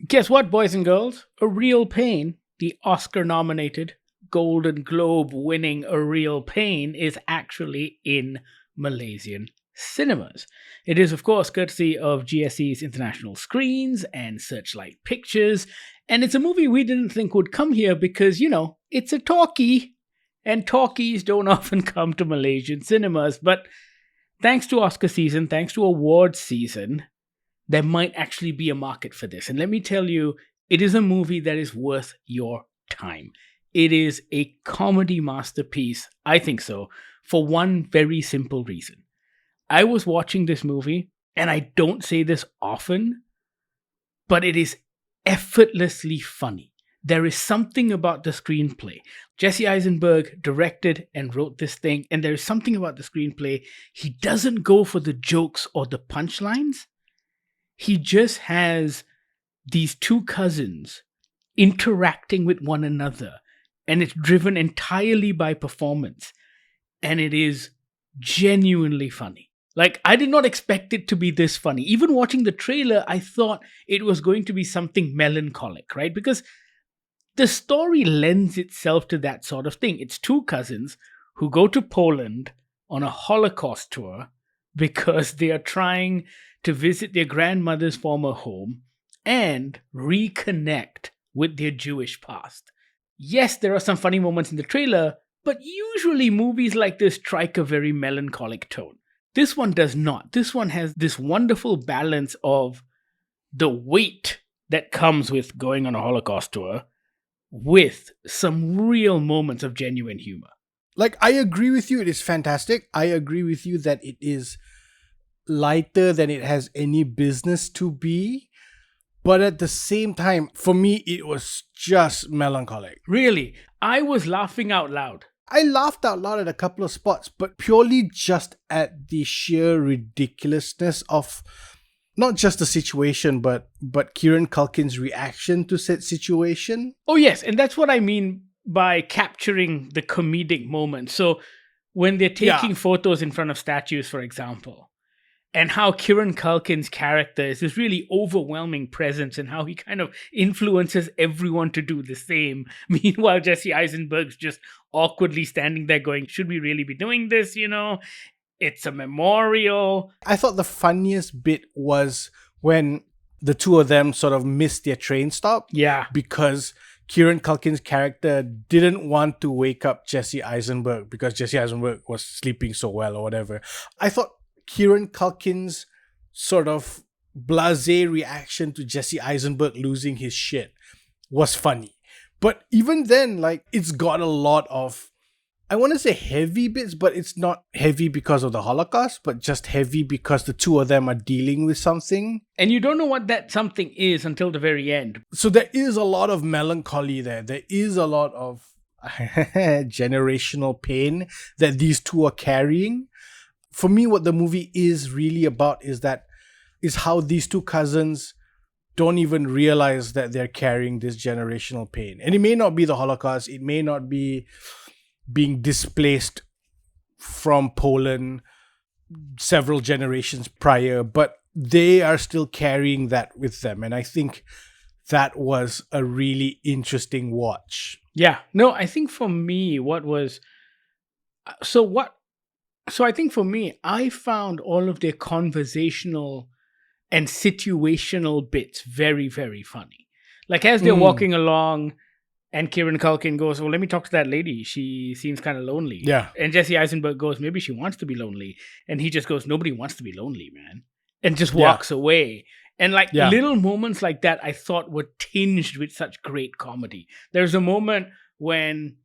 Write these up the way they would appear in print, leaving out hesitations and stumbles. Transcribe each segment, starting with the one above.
Guess what, boys and girls? A Real Pain, the Oscar-nominated, Golden Globe-winning A Real Pain, is actually in Malaysian cinemas. It is, of course, courtesy of GSE's International Screens and Searchlight Pictures, and it's a movie we didn't think would come here because, it's a talkie, and talkies don't often come to Malaysian cinemas, but thanks to Oscar season, thanks to awards season, there might actually be a market for this. And let me tell you, it is a movie that is worth your time. It is a comedy masterpiece, I think so, for one very simple reason. I was watching this movie, and I don't say this often, but it is effortlessly funny. There is something about the screenplay. Jesse Eisenberg directed and wrote this thing, and there is something about the screenplay. He doesn't go for the jokes or the punchlines. He just has these two cousins interacting with one another, and it's driven entirely by performance, and it is genuinely funny. Like, I did not expect it to be this funny. Even watching the trailer, I thought it was going to be something melancholic, right? Because the story lends itself to that sort of thing. It's two cousins who go to Poland on a Holocaust tour because they are trying to visit their grandmother's former home and reconnect with their Jewish past. Yes, there are some funny moments in the trailer, but usually movies like this strike a very melancholic tone. This one does not. This one has this wonderful balance of the weight that comes with going on a Holocaust tour with some real moments of genuine humor. Like, I agree with you. It is fantastic. I agree with you that it is lighter than it has any business to be. But at the same time, for me, it was just melancholic. Really, I was laughing out loud. I laughed out loud at a couple of spots, but purely just at the sheer ridiculousness of not just the situation, but Kieran Culkin's reaction to said situation. Oh yes, and that's what I mean by capturing the comedic moment. So when they're taking photos in front of statues, for example, and how Kieran Culkin's character is this really overwhelming presence and how he kind of influences everyone to do the same. Meanwhile, Jesse Eisenberg's just awkwardly standing there going, should we really be doing this, It's a memorial. I thought the funniest bit was when the two of them sort of missed their train stop. Yeah. Because Kieran Culkin's character didn't want to wake up Jesse Eisenberg because Jesse Eisenberg was sleeping so well or whatever. I thought Kieran Culkin's sort of blasé reaction to Jesse Eisenberg losing his shit was funny. But even then, like, it's got a lot of, I want to say heavy bits, but it's not heavy because of the Holocaust, but just heavy because the two of them are dealing with something. And you don't know what that something is until the very end. So there is a lot of melancholy there. There is a lot of generational pain that these two are carrying. For me, what the movie is really about is how these two cousins don't even realize that they're carrying this generational pain. And it may not be the Holocaust. It may not be being displaced from Poland several generations prior, but they are still carrying that with them. And I think that was a really interesting watch. Yeah. No, I think for me, I think for me, I found all of their conversational and situational bits very, very funny. Like as they're walking along and Kieran Culkin goes, well, let me talk to that lady. She seems kind of lonely. Yeah. And Jesse Eisenberg goes, maybe she wants to be lonely. And he just goes, nobody wants to be lonely, man. And just walks away. And little moments like that, I thought were tinged with such great comedy. There's a moment when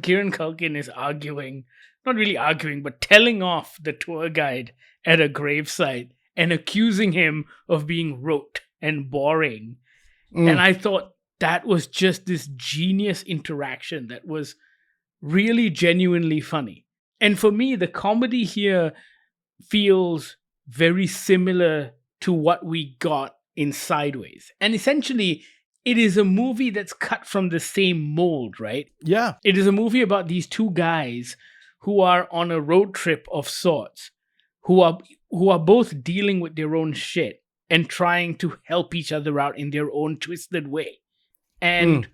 Kieran Culkin is arguing, not really arguing, but telling off the tour guide at a gravesite and accusing him of being rote and boring. And I thought that was just this genius interaction that was really genuinely funny. And for me, the comedy here feels very similar to what we got in Sideways. And essentially, it is a movie that's cut from the same mold, right? Yeah. It is a movie about these two guys who are on a road trip of sorts, who are both dealing with their own shit and trying to help each other out in their own twisted way. And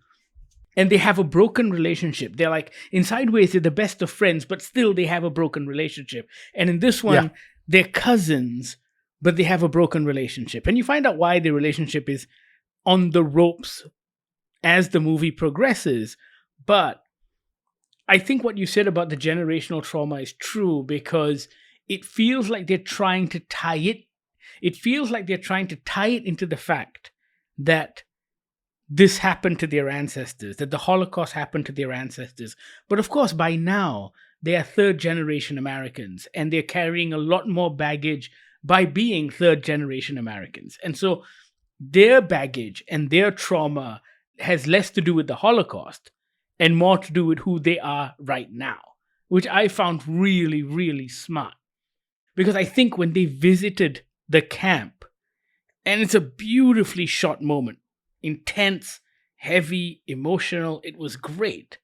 they have a broken relationship. They're like, in Sideways, they're the best of friends, but still they have a broken relationship. And in this one, they're cousins, but they have a broken relationship. And you find out why the relationship is on the ropes as the movie progresses. But I think what you said about the generational trauma is true, because it feels like they're trying to tie it. It feels like they're trying to tie it into the fact that this happened to their ancestors, that the Holocaust happened to their ancestors. But of course, by now, they are third-generation Americans, and they're carrying a lot more baggage by being third-generation Americans. And so their baggage and their trauma has less to do with the Holocaust and more to do with who they are right now, which I found really, really smart. Because I think when they visited the camp, and it's a beautifully shot moment, intense, heavy, emotional, it was great.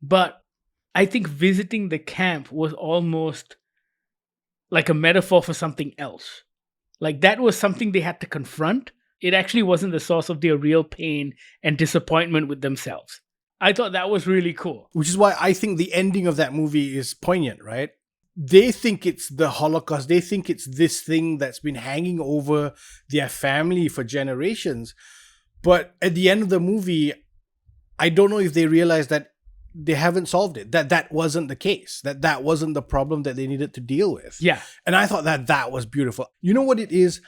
But I think visiting the camp was almost like a metaphor for something else. Like that was something they had to confront. It actually wasn't the source of their real pain and disappointment with themselves. I thought that was really cool. Which is why I think the ending of that movie is poignant, right? They think it's the Holocaust. They think it's this thing that's been hanging over their family for generations. But at the end of the movie, I don't know if they realize that they haven't solved it, that wasn't the case, that wasn't the problem that they needed to deal with. Yeah. And I thought that was beautiful. You know what it is?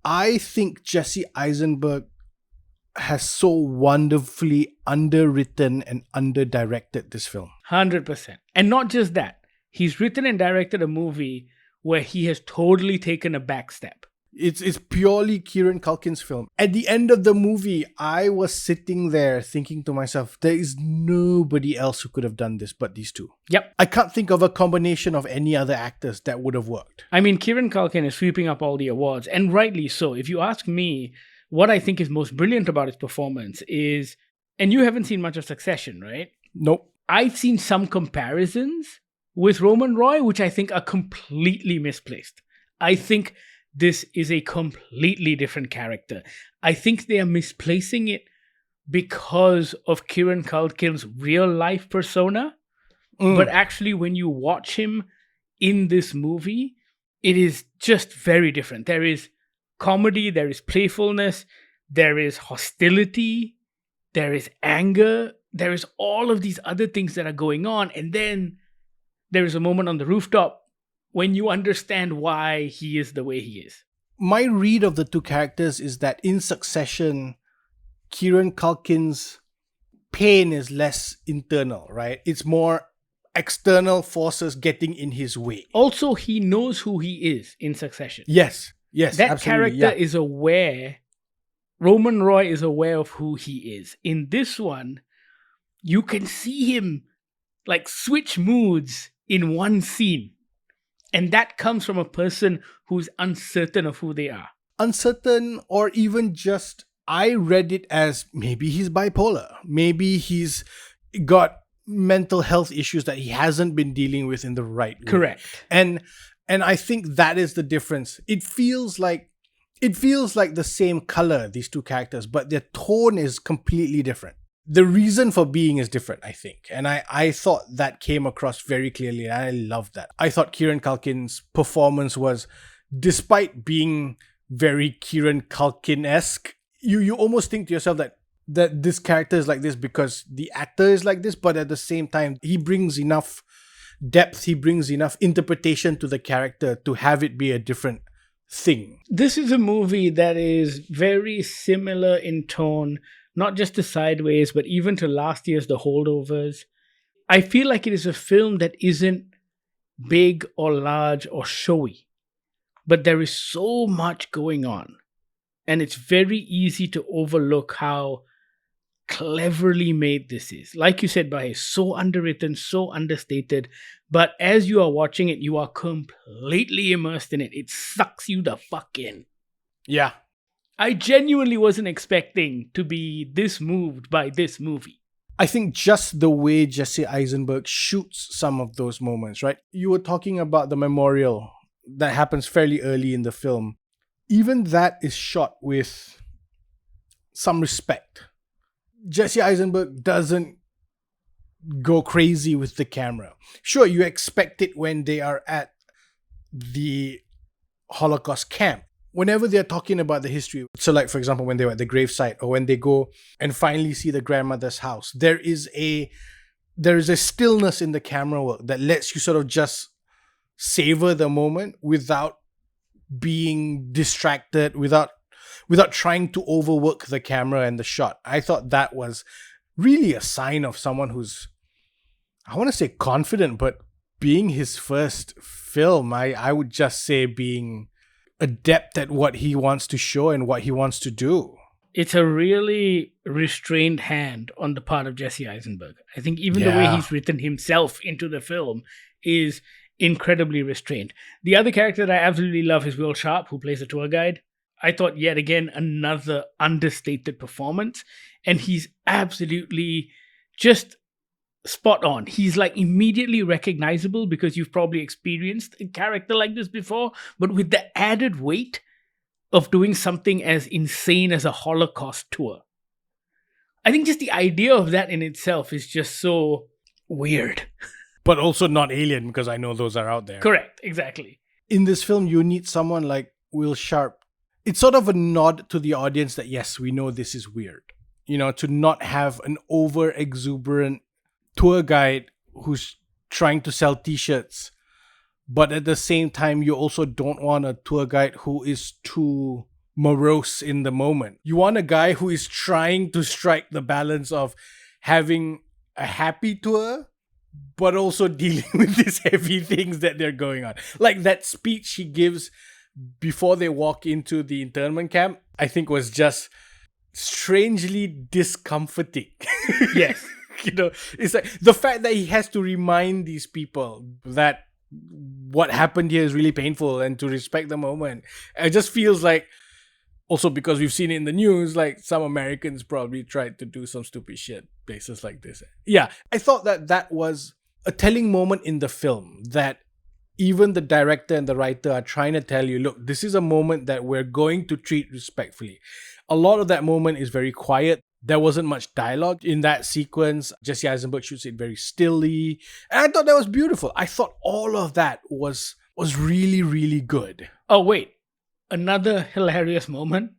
I think Jesse Eisenberg has so wonderfully underwritten and underdirected this film. 100%. And not just that. He's written and directed a movie where he has totally taken a back step. It's purely Kieran Culkin's film. At the end of the movie, I was sitting there thinking to myself, there is nobody else who could have done this but these two. Yep. I can't think of a combination of any other actors that would have worked. I mean, Kieran Culkin is sweeping up all the awards, and rightly so. If you ask me, what I think is most brilliant about his performance is, and you haven't seen much of Succession, right? Nope. I've seen some comparisons with Roman Roy, which I think are completely misplaced. I think this is a completely different character. I think they are misplacing it because of Kieran Culkin's real life persona. But actually, when you watch him in this movie, it is just very different. There is comedy, there is playfulness, there is hostility, there is anger, there is all of these other things that are going on. And then there is a moment on the rooftop when you understand why he is the way he is. My read of the two characters is that in Succession, Kieran Culkin's pain is less internal, right? It's more external forces getting in his way. Also, he knows who he is in Succession. Yes, that character is aware. Roman Roy is aware of who he is. In this one, you can see him like switch moods in one scene. And that comes from a person who's uncertain of who they are. Uncertain, or even just, I read it as maybe he's bipolar. Maybe he's got mental health issues that he hasn't been dealing with in the right way. Correct. And I think that is the difference. It feels like the same color, these two characters, but their tone is completely different. The reason for being is different, I think. And I thought that came across very clearly, and I loved that. I thought Kieran Culkin's performance was, despite being very Kieran Culkin-esque, you almost think to yourself that this character is like this because the actor is like this, but at the same time, he brings enough depth, he brings enough interpretation to the character to have it be a different thing. This is a movie that is very similar in tone, not just to Sideways, but even to last year's The Holdovers. I feel like it is a film that isn't big or large or showy, but there is so much going on. And it's very easy to overlook how cleverly made this is. Like you said, Bahir, so underwritten, so understated. But as you are watching it, you are completely immersed in it. It sucks you the fuck in. Yeah. I genuinely wasn't expecting to be this moved by this movie. I think just the way Jesse Eisenberg shoots some of those moments, right? You were talking about the memorial that happens fairly early in the film. even that is shot with some respect. Jesse Eisenberg doesn't go crazy with the camera. Sure, you expect it when they are at the Holocaust camp. Whenever they're talking about the history, so like for example, when they were at the gravesite or when they go and finally see the grandmother's house, there is a stillness in the camera work that lets you sort of just savor the moment without being distracted, without trying to overwork the camera and the shot. I thought that was really a sign of someone who's, I want to say confident, but being his first film, I would just say being adept at what he wants to show and what he wants to do. It's a really restrained hand on the part of Jesse Eisenberg. I think even the way he's written himself into the film is incredibly restrained. The other character that I absolutely love is Will Sharp, who plays the tour guide. I thought yet again another understated performance, and he's absolutely just spot on. He's like immediately recognizable because you've probably experienced a character like this before, but with the added weight of doing something as insane as a Holocaust tour. I think just the idea of that in itself is just so weird. But also not alien, because I know those are out there. Correct, exactly. In this film, you need someone like Will Sharp. It's sort of a nod to the audience that, yes, we know this is weird. You know, to not have an over-exuberant tour guide who's trying to sell t-shirts, but at the same time you also don't want a tour guide who is too morose in the moment. You want a guy who is trying to strike the balance of having a happy tour but also dealing with these heavy things that they're going on. Like that speech he gives before they walk into the internment camp, I think was just strangely discomforting. Yes. You know, it's like the fact that he has to remind these people that what happened here is really painful and to respect the moment. It just feels like, also because we've seen it in the news, like some Americans probably tried to do some stupid shit places like this. Yeah, I thought that was a telling moment in the film, that even the director and the writer are trying to tell you, look, this is a moment that we're going to treat respectfully. A lot of that moment is very quiet. There wasn't much dialogue in that sequence. Jesse Eisenberg shoots it very stilly. And I thought that was beautiful. I thought all of that was really, really good. Oh, wait. Another hilarious moment.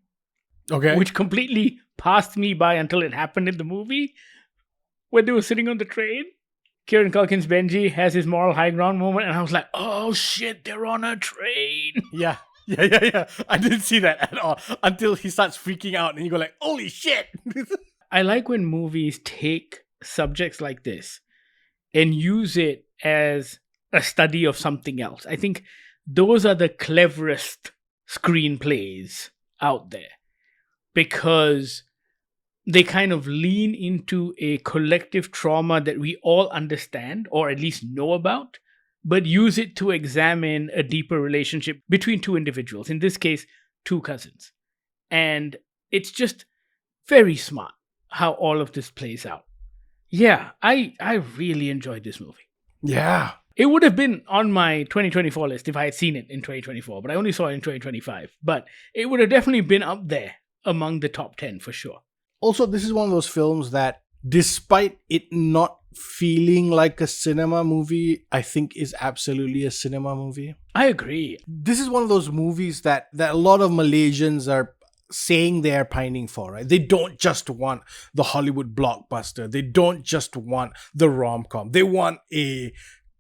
Okay. Which completely passed me by until it happened in the movie. When they were sitting on the train, Kieran Culkin's Benji has his moral high ground moment. And I was like, oh shit, they're on a train. Yeah. I didn't see that at all until he starts freaking out and you go like, holy shit. I like when movies take subjects like this and use it as a study of something else. I think those are the cleverest screenplays out there because they kind of lean into a collective trauma that we all understand or at least know about, but use it to examine a deeper relationship between two individuals, in this case, two cousins. And it's just very smart how all of this plays out. Yeah, I really enjoyed this movie. Yeah. It would have been on my 2024 list if I had seen it in 2024, but I only saw it in 2025. But it would have definitely been up there among the top 10 for sure. Also, this is one of those films that, despite it not feeling like a cinema movie, I think is absolutely a cinema movie. I agree. This is one of those movies that a lot of Malaysians are saying they're pining for, right? They don't just want the Hollywood blockbuster. They don't just want the rom-com. They want a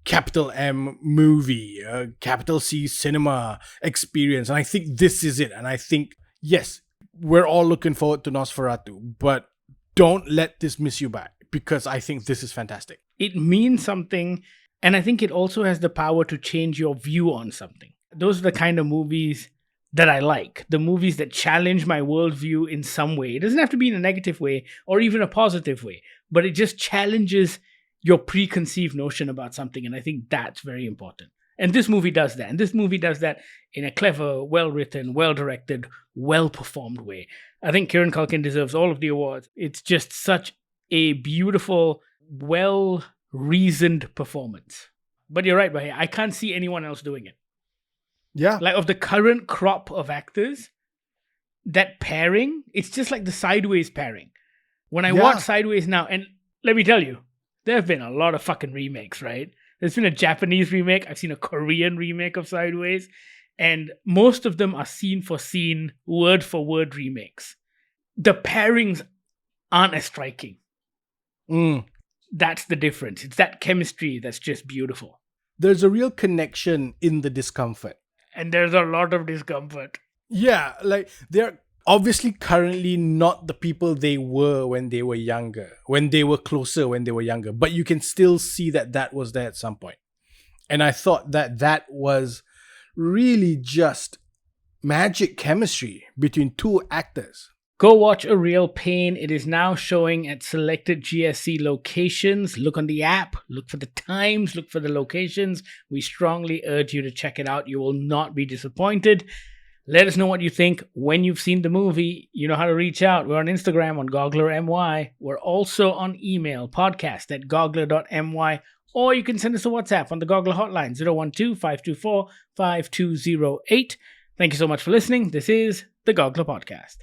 capital M movie, a capital C cinema experience. And I think this is it. And I think, yes, we're all looking forward to Nosferatu, but don't let this miss you back, because I think this is fantastic. It means something, and I think it also has the power to change your view on something. Those are the kind of movies that I like. The movies that challenge my worldview in some way. It doesn't have to be in a negative way or even a positive way, but it just challenges your preconceived notion about something, and I think that's very important. And this movie does that. And this movie does that in a clever, well-written, well-directed, well-performed way. I think Kieran Culkin deserves all of the awards. It's just such a beautiful, well-reasoned performance. But you're right, Bahir. I can't see anyone else doing it. Yeah. Like, of the current crop of actors, that pairing, it's just like the Sideways pairing. When I watch Sideways now, and let me tell you, there have been a lot of fucking remakes, right? There's been a Japanese remake. I've seen a Korean remake of Sideways. And most of them are scene for scene, word for word remakes. The pairings aren't as striking. That's the difference. It's that chemistry that's just beautiful. There's a real connection in the discomfort. And there's a lot of discomfort. Yeah, like they're obviously currently not the people they were when they were younger, when they were closer when they were younger, but you can still see that was there at some point. And I thought that was really just magic chemistry between two actors. Go watch A Real Pain. It is now showing at selected GSC locations. Look on the app, look for the times, look for the locations. We strongly urge you to check it out. You will not be disappointed. Let us know what you think when you've seen the movie. You know how to reach out. We're on Instagram on GogglerMY. We're also on email, podcast@goggler.my. Or you can send us a WhatsApp on the Goggler hotline, 012-524-5208. Thank you so much for listening. This is the Goggler Podcast.